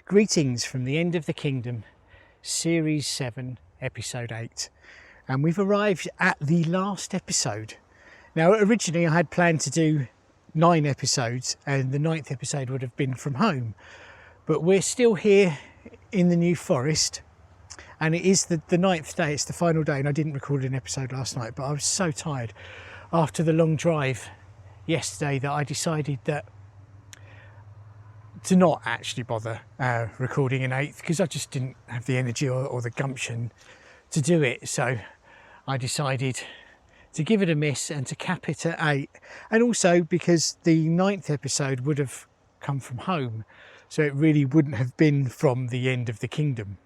Greetings from the End of the Kingdom, Series 7, Episode 8. And we've arrived at the last episode. Now, originally I had planned to do 9 episodes, and the 9th episode would have been from home. But we're still here in the New Forest, and it is the 9th day, it's the final day, and I didn't record an episode last night, but I was so tired after the long drive yesterday that I decided that to not actually bother recording an 8th, because I just didn't have the energy or the gumption to do it. So I decided to give it a miss and to cap it at 8, and also because the 9th episode would have come from home, so it really wouldn't have been from the End of the Kingdom.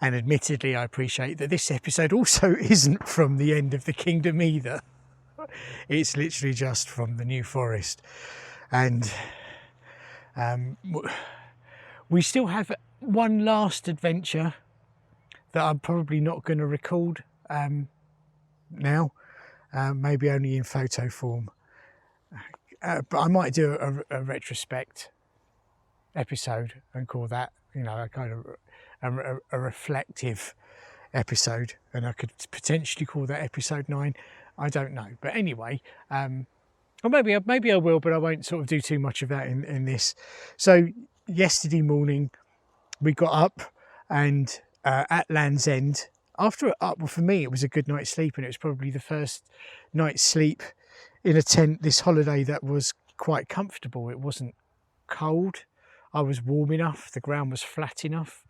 And admittedly, I appreciate that this episode also isn't from the End of the Kingdom either. It's literally just from the New Forest. And we still have one last adventure that I'm probably not going to record now, maybe only in photo form, but I might do a retrospect episode and call that, you know, a kind of a reflective episode, and I could potentially call that episode 9. I don't know, but anyway, or maybe I will, but I won't sort of do too much of that in this. So yesterday morning we got up, and at Land's End, well, for me it was a good night's sleep, and it was probably the first night's sleep in a tent this holiday that was quite comfortable. It wasn't cold, I was warm enough, the ground was flat enough,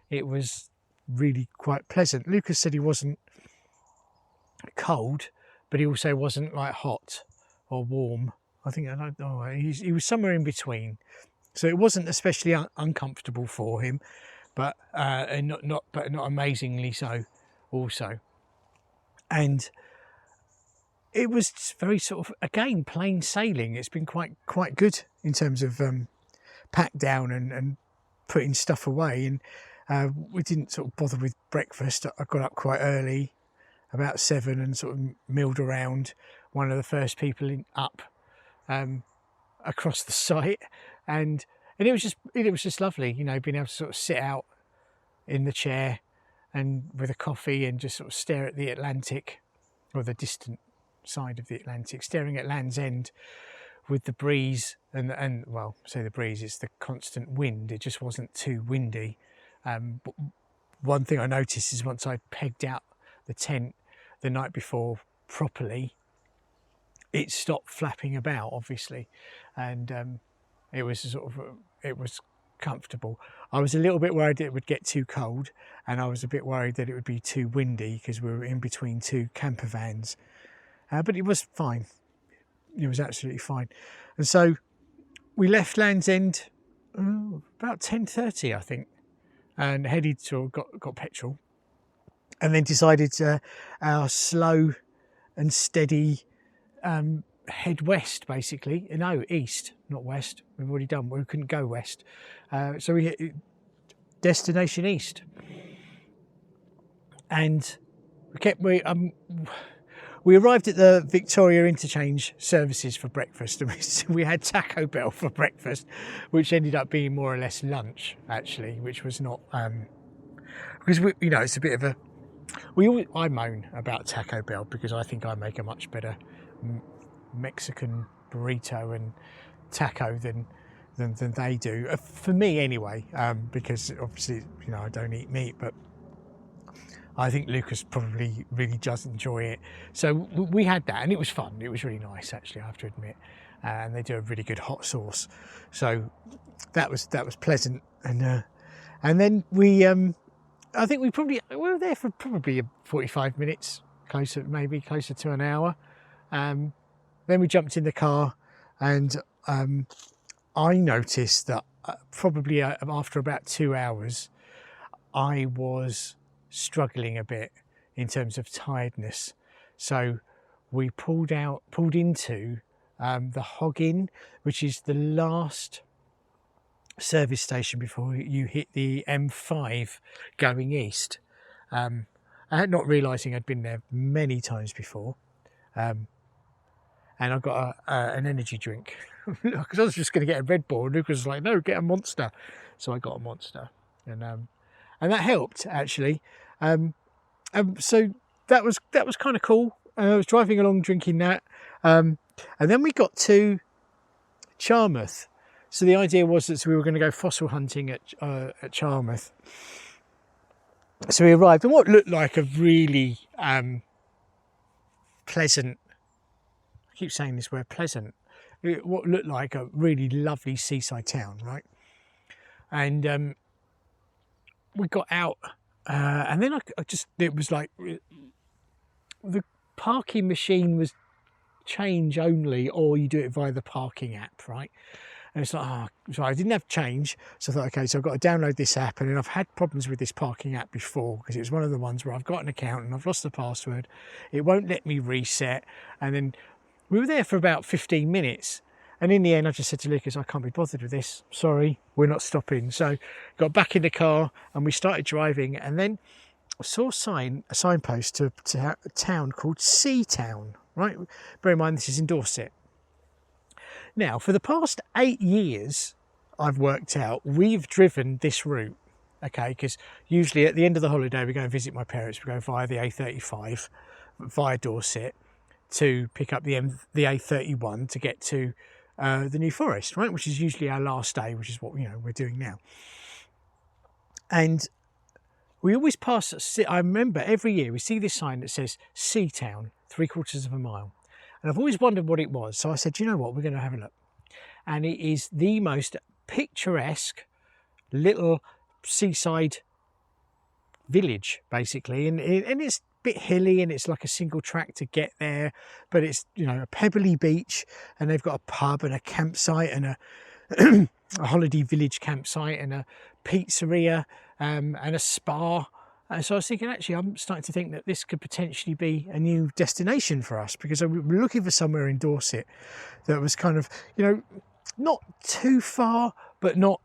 it was really quite pleasant. Lucas said he wasn't cold, but he also wasn't like hot or warm. I think, I don't know, he was somewhere in between, so it wasn't especially uncomfortable for him, but not amazingly so also. And it was very sort of, again, plain sailing. It's been quite good in terms of pack down and putting stuff away, and we didn't sort of bother with breakfast. I got up quite early, about 7, and sort of milled around, one of the first people up across the site, and it was just lovely, you know, being able to sort of sit out in the chair and with a coffee and just sort of stare at the Atlantic, or the distant side of the Atlantic, staring at Land's End with the breeze and well, say the breeze, it's the constant wind. It just wasn't too windy. But one thing I noticed is once I pegged out the tent the night before properly, it stopped flapping about, obviously, and it was comfortable. I was a little bit worried that it would get too cold, and I was a bit worried that it would be too windy because we were in between 2 camper vans, but it was fine. It was absolutely fine. And so we left Land's End about 10:30, I think, and headed to got petrol, and then decided our slow and steady head west, basically. No, east, not west. We've already done. We couldn't go west, so we hit destination east, and we arrived at the Victoria Interchange services for breakfast, and we had Taco Bell for breakfast, which ended up being more or less lunch, actually, which was not because you know, it's a bit of a. I moan about Taco Bell because I think I make a much better Mexican burrito and taco than they do, for me anyway, because obviously, you know, I don't eat meat, but I think Lucas probably really does enjoy it. So we had that, and it was fun. It was really nice, actually, I have to admit, and they do a really good hot sauce, so that was pleasant. And then I think we were there for probably 45 minutes, closer to an hour. Then we jumped in the car, and I noticed that probably after about 2 hours, I was struggling a bit in terms of tiredness. So we pulled into the Hog Inn, which is the last service station before you hit the M5 going east. Not realising I'd been there many times before. and I got an energy drink because I was just going to get a Red Bull. And Lucas was like, "No, get a Monster." So I got a Monster, and that helped actually. So that was kind of cool. I was driving along drinking that, and then we got to Charmouth. So the idea was that we were going to go fossil hunting at Charmouth. So we arrived in what looked like a really pleasant, I keep saying this word, pleasant, what looked like a really lovely seaside town, right? And we got out, and then it was like the parking machine was change only, or you do it via the parking app, right? And it's like, so I didn't have change, so I thought, okay, so I've got to download this app. And then I've had problems with this parking app before, because it was one of the ones where I've got an account and I've lost the password. It won't let me reset. And then we were there for about 15 minutes. And in the end, I just said to Lucas, I can't be bothered with this. Sorry, we're not stopping. So got back in the car and we started driving. And then I saw a signpost to a town called Seatown, right? Bear in mind, this is in Dorset. Now, for the past 8 years, I've worked out, we've driven this route, okay? Because usually at the end of the holiday, we go and visit my parents. We go via the A35, via Dorset, to pick up the A31 to get to the New Forest, right? Which is usually our last day, which is what we're doing now. And we always pass. I remember every year we see this sign that says Seatown, 3/4 of a mile. And I've always wondered what it was. So I said, you know what, we're going to have a look. And it is the most picturesque little seaside village, basically. And it's a bit hilly and it's like a single track to get there. But it's, a pebbly beach. And they've got a pub and a campsite and a holiday village campsite and a pizzeria and a spa. And so I was thinking, actually, I'm starting to think that this could potentially be a new destination for us, because we were looking for somewhere in Dorset that was kind of, not too far, but not,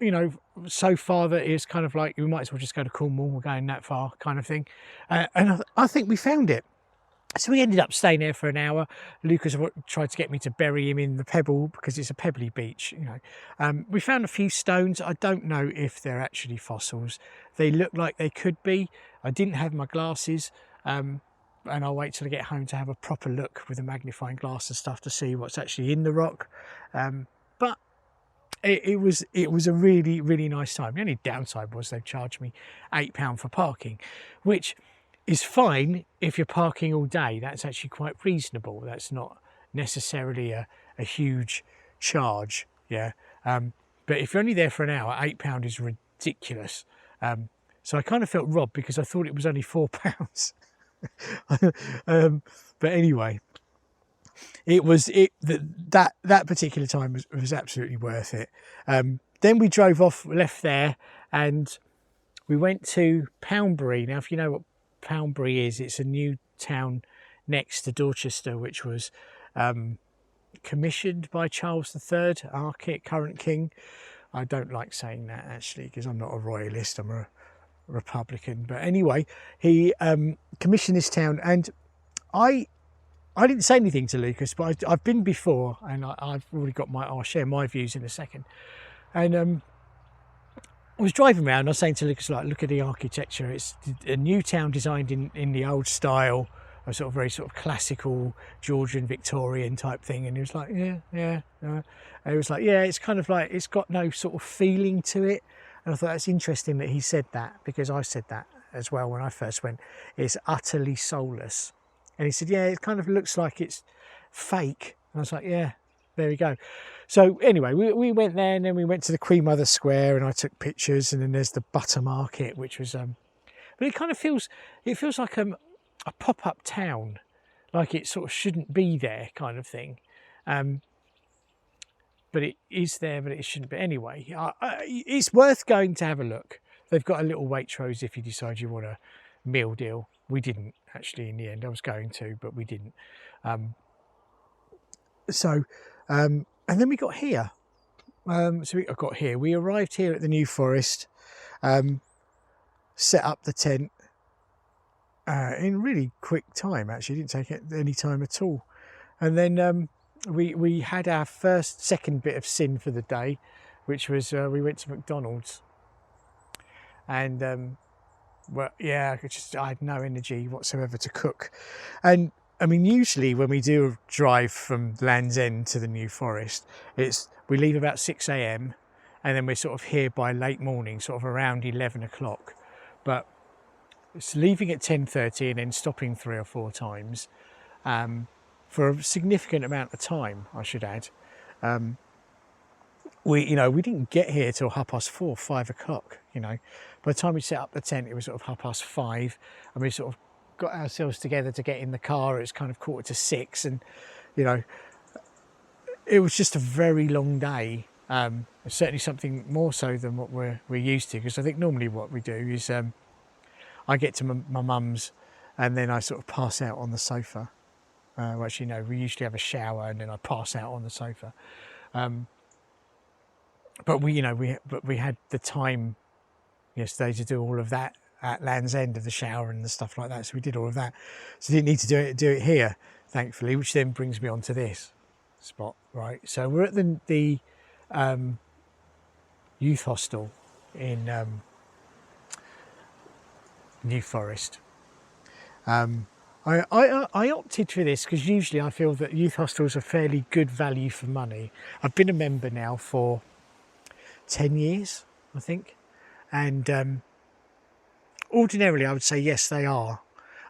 so far that it's kind of like we might as well just go to Cornwall, we're going that far kind of thing. And I think we found it. So we ended up staying there for an hour. Lucas tried to get me to bury him in the pebble because it's a pebbly beach, We found a few stones. I don't know if they're actually fossils. They look like they could be. I didn't have my glasses, and I'll wait till I get home to have a proper look with a magnifying glass and stuff to see what's actually in the rock. But it was a really, really nice time. The only downside was they charged me £8 for parking, which is fine if you're parking all day. That's actually quite reasonable. That's not necessarily a huge charge, yeah. But if you're only there for an hour, £8 is ridiculous. So I kind of felt robbed because I thought it was only £4. But anyway, that particular time was absolutely worth it. Then we drove off, left there, and we went to Poundbury. Now, if you know what Poundbury is, it's a new town next to Dorchester, which was commissioned by Charles III, our current king. I don't like saying that actually, because I'm not a royalist, I'm a Republican. But anyway, he commissioned this town, and I didn't say anything to Lucas, but I've been before, and I've already got I'll share my views in a second. And I was driving around, I was saying to Lucas, like, look at the architecture. It's a new town designed in the old style, a sort of very sort of classical Georgian Victorian type thing. And he was like, yeah. And he was like, yeah, it's kind of like, it's got no sort of feeling to it. And I thought that's interesting that he said that, because I said that as well when I first went. It's utterly soulless. And he said, yeah, it kind of looks like it's fake. And I was like, yeah, there we go. So anyway, we went there, and then we went to the Queen Mother Square, and I took pictures. And then there's the Butter Market, which was, but it kind of feels like a pop-up town, like it sort of shouldn't be there kind of thing. But it is there, but it shouldn't be. Anyway, it's worth going to have a look. They've got a little Waitrose if you decide you want a meal deal. We didn't actually in the end. I was going to, but we didn't. And then we got here. We arrived here at the New Forest, set up the tent in really quick time. Actually, it didn't take any time at all. And then we had our second bit of sin for the day, which was we went to McDonald's, and well, yeah, I had no energy whatsoever to cook. And I mean, usually when we do a drive from Land's End to the New Forest, we leave about 6 a.m. and then we're sort of here by late morning, sort of around 11 o'clock. But it's leaving at 10:30 and then stopping 3 or 4 times for a significant amount of time, I should add. We didn't get here till 4:30, 5 o'clock. By the time we set up the tent, it was sort of 5:30, and we sort of got ourselves together to get in the car. It was kind of 5:45, and it was just a very long day. Certainly something more so than what we're used to, because I think normally what we do is I get to my mum's and then I sort of pass out on the sofa. Well, actually, no, we usually have a shower and then I pass out on the sofa. But we had the time yesterday to do all of that at Land's End, of the shower and the stuff like that. So we did all of that. So didn't need to do it here, thankfully, which then brings me on to this spot, right? So we're at the youth hostel in New Forest. I opted for this because usually I feel that youth hostels are fairly good value for money. I've been a member now for 10 years, I think, and ordinarily I would say yes, they are.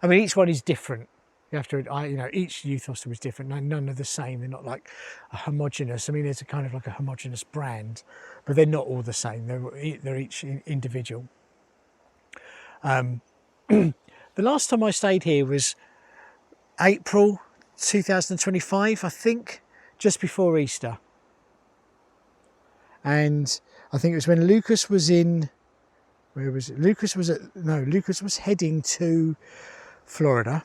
I mean, each one is different. You have to, each youth hostel is different. None are the same. They're not like a homogenous. I mean, there's a kind of like a homogenous brand, but they're not all the same. They're each individual. The last time I stayed here was April 2025, I think, just before Easter. And I think it was when Lucas was in, where was it? Lucas was heading to Florida.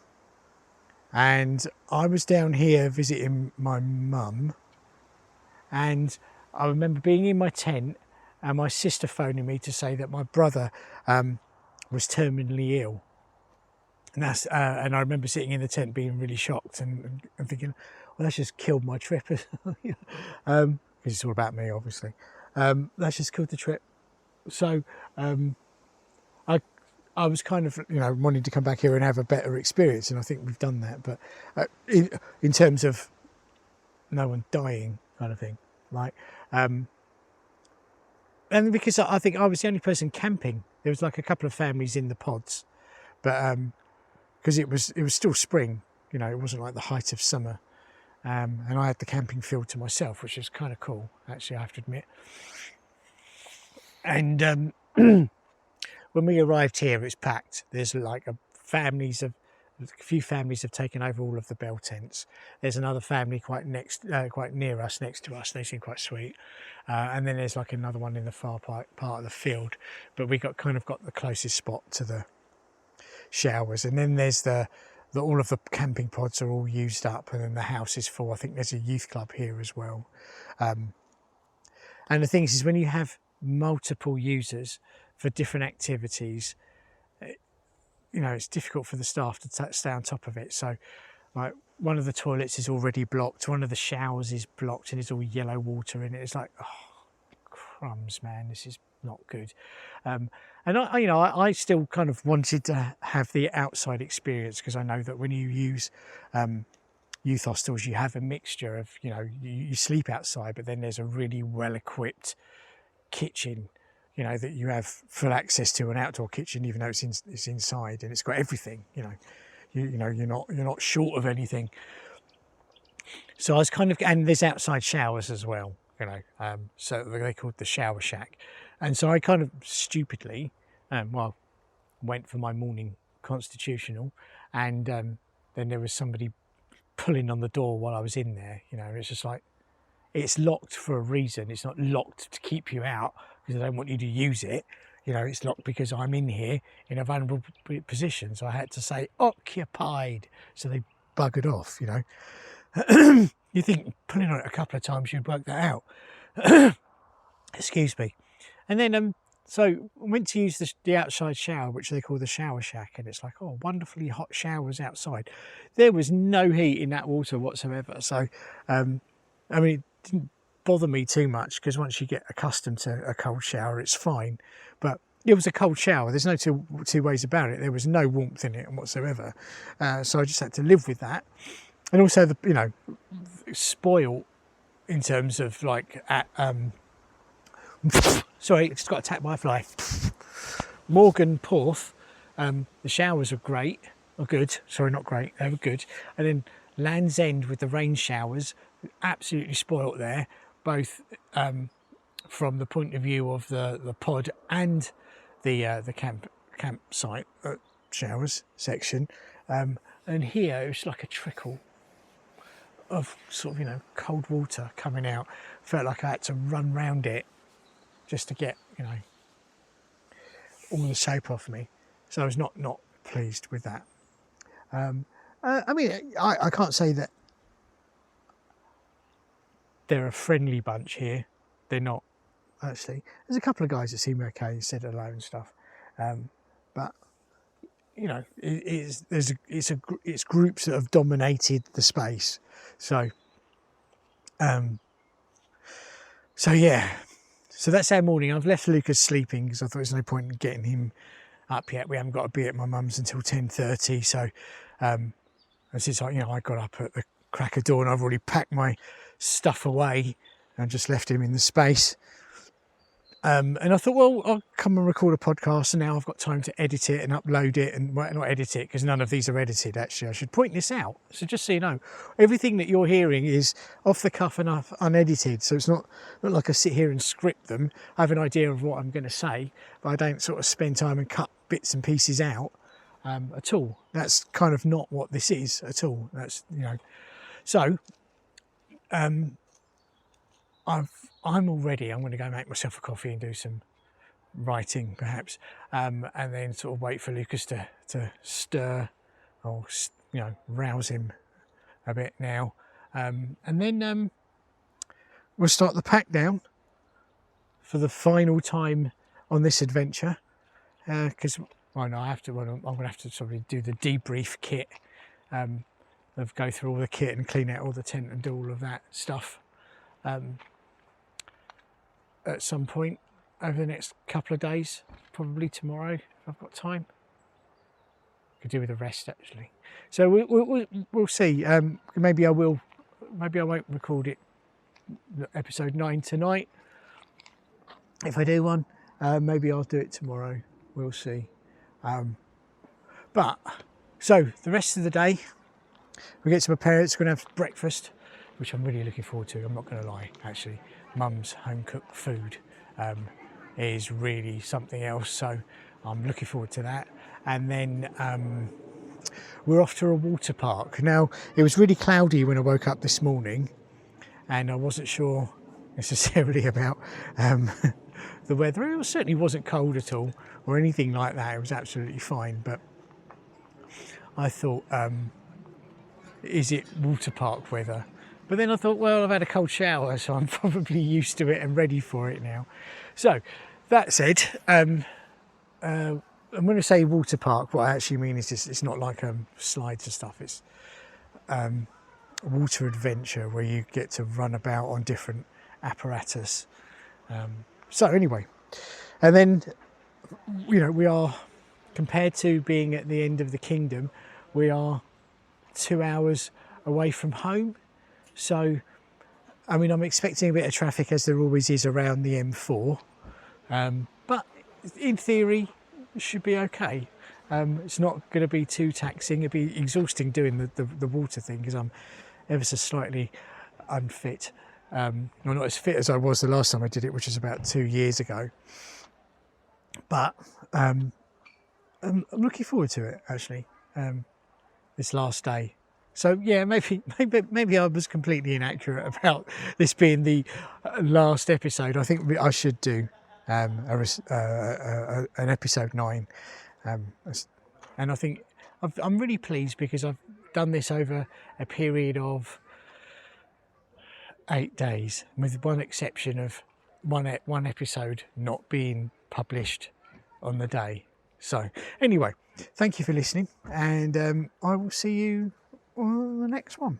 And I was down here visiting my mum. And I remember being in my tent and my sister phoning me to say that my brother was terminally ill. And I remember sitting in the tent being really shocked and thinking, well, that's just killed my trip. Because it's all about me, obviously. That's just killed the trip. So I was kind of, wanting to come back here and have a better experience, and I think we've done that. But in terms of no one dying, kind of thing, like, and because I think I was the only person camping. There was like a couple of families in the pods, but because it was still spring, it wasn't like the height of summer, and I had the camping field to myself, which is kind of cool, actually, I have to admit. And when we arrived here, it was packed. There's like a few families have taken over all of the bell tents. There's another family quite near us, next to us. They seem quite sweet. And then there's like another one in the far part of the field. But we got the closest spot to the showers. And then there's all of the camping pods are all used up, and then the house is full. I think there's a youth club here as well. And the thing is when you have multiple users for different activities, it's difficult for the staff to stay on top of it. So like one of the toilets is already blocked, one of the showers is blocked and there's all yellow water in it. It's like, oh crumbs, man, this is not good. And I still kind of wanted to have the outside experience, because I know that when you use youth hostels, you have a mixture of, you sleep outside, but then there's a really well equipped kitchen, that you have full access to, an outdoor kitchen, even though it's inside, and it's got everything. You're not short of anything. So I was and there's outside showers as well, so they're called the shower shack. And so I kind of stupidly, went for my morning constitutional, and then there was somebody pulling on the door while I was in there. It's just like, it's locked for a reason. It's not locked to keep you out because I don't want you to use it. It's locked because I'm in here in a vulnerable position. So I had to say occupied. So they buggered off, You think pulling on it a couple of times, you'd work that out. Excuse me. And then So I went to use the outside shower, which they call the shower shack, and it's like, oh, wonderfully hot showers outside. There was no heat in that water whatsoever. So, I mean, it didn't bother me too much because once you get accustomed to a cold shower, it's fine. But it was a cold shower. There's no two ways about it. There was no warmth in it whatsoever. So I just had to live with that. And also, spoiled in terms of like, sorry, just got attacked by a fly. Morgan Porth, the showers are great, or good. Sorry, not great. They were good. And then Land's End with the rain showers, absolutely spoilt there, both from the point of view of the pod and the campsite showers section. And here it was like a trickle of sort of cold water coming out. Felt like I had to run round it just to get all the soap off me. So I was not pleased with that. I mean, I can't say that they're a friendly bunch here. They're not, actually. There's a couple of guys that seem okay, said hello and stuff. But it's groups that have dominated the space. So yeah. So that's our morning. I've left Lucas sleeping because I thought there's no point in getting him up yet. We haven't got to be at my mum's until 10:30. So since I got up at the crack of dawn, I've already packed my stuff away and just left him in the space. And I thought, well, I'll come and record a podcast, and now I've got time to edit it and upload it, and well, not edit it because none of these are edited, actually. I should point this out. So just so you know, everything that you're hearing is off the cuff and unedited. So it's not like I sit here and script them. I have an idea of what I'm going to say, but I don't sort of spend time and cut bits and pieces out at all. That's kind of not what this is at all. That's, So I'm all ready. I'm going to go make myself a coffee and do some writing, perhaps, and then sort of wait for Lucas to stir or rouse him a bit now, and then we'll start the pack down for the final time on this adventure. Because I'm going to have to sort of do the debrief kit, of go through all the kit and clean out all the tent and do all of that stuff. At some point over the next couple of days, probably tomorrow if I've got time. Could do with a rest, actually. So we'll see. Maybe I won't record it episode 9 tonight. If I do one, maybe I'll do it tomorrow. We'll see. But so the rest of the day, we get to my parents. We're going to have breakfast, which I'm really looking forward to. I'm not going to lie, actually. Mum's home cooked food is really something else, so I'm looking forward to that. And then we're off to a water park. Now, it was really cloudy when I woke up this morning, and I wasn't sure necessarily about the weather. It certainly wasn't cold at all or anything like that. It was absolutely fine, but I thought, is it water park weather? But then I thought, well, I've had a cold shower, so I'm probably used to it and ready for it now. So, that said, I'm going to say water park. What I actually mean is it's not like slides and stuff. It's water adventure where you get to run about on different apparatus. So anyway, and then, we are, compared to being at the end of the kingdom, we are 2 hours away from home. So, I mean, I'm expecting a bit of traffic as there always is around the M4, but in theory, it should be okay. It's not going to be too taxing. It'd be exhausting doing the water thing because I'm ever so slightly unfit. Well, not as fit as I was the last time I did it, which was about 2 years ago. But I'm looking forward to it, actually, this last day. So yeah, maybe I was completely inaccurate about this being the last episode. I think I should do an episode 9, and I think I'm really pleased because I've done this over a period of 8 days, with one exception of one episode not being published on the day. So anyway, thank you for listening, and I will see you on the next one.